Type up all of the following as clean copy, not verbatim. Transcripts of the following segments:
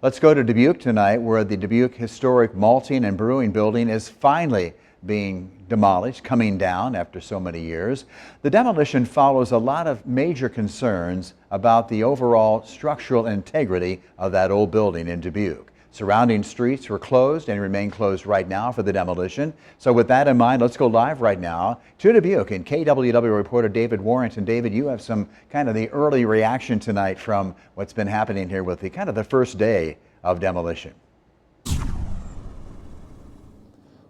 Let's go to Dubuque tonight, where the Dubuque Historic Malting and Brewing building is finally being demolished, coming down after so many years. The demolition follows a lot of major concerns about the overall structural integrity of that old building in Dubuque. Surrounding streets were closed and remain closed right now for the demolition. So with that in mind, let's go live right now to Dubuque and KWW reporter David Warrington. David, you have some kind of the early reaction tonight from what's been happening here with the kind of the first day of demolition.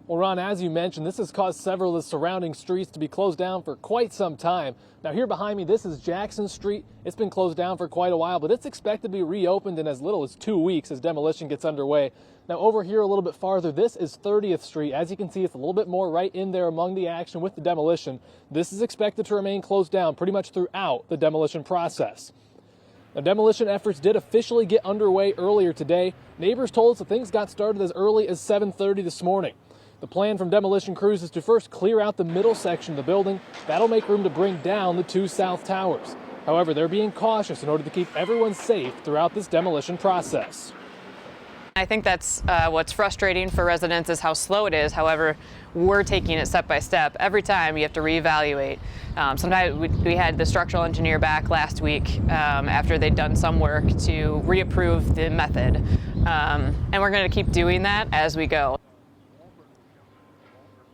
Well, Ron, as you mentioned, this has caused several of the surrounding streets to be closed down for quite some time. Now, here behind me, this is Jackson Street. It's been closed down for quite a while, but it's expected to be reopened in as little as 2 weeks as demolition gets underway. Now, over here a little bit farther, this is 30th Street. As you can see, it's a little bit more right in there among the action with the demolition. This is expected to remain closed down pretty much throughout the demolition process. Now, demolition efforts did officially get underway earlier today. Neighbors told us that things got started as early as 7:30 this morning. The plan from demolition crews is to first clear out the middle section of the building. That'll make room to bring down the two south towers. However, they're being cautious in order to keep everyone safe throughout this demolition process. I think that's what's frustrating for residents is how slow it is. However, we're taking it step by step. Every time you have to reevaluate. Sometimes we had the structural engineer back last week after they'd done some work to reapprove the method. And we're going to keep doing that as we go.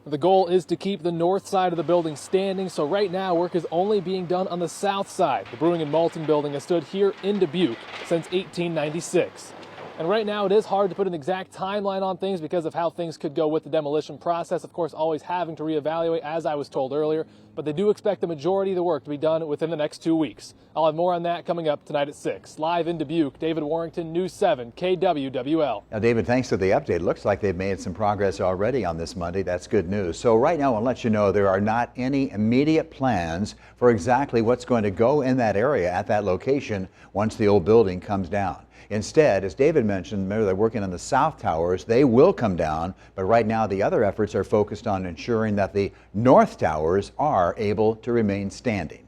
The goal is to keep the north side of the building standing, so right now work is only being done on the south side. The Brewing and Malting building has stood here in Dubuque since 1896. And right now it is hard to put an exact timeline on things because of how things could go with the demolition process. Of course, always having to reevaluate, as I was told earlier, but they do expect the majority of the work to be done within the next 2 weeks. I'll have more on that coming up tonight at 6. Live in Dubuque, David Warrington, News 7, KWWL. Now, David, thanks for the update. It looks like they've made some progress already on this Monday. That's good news. So right now, I'll let you know there are not any immediate plans for exactly what's going to go in that area at that location once the old building comes down. Instead, as David mentioned, remember they're working on the south towers. They will come down, but right now the other efforts are focused on ensuring that the north towers are able to remain standing.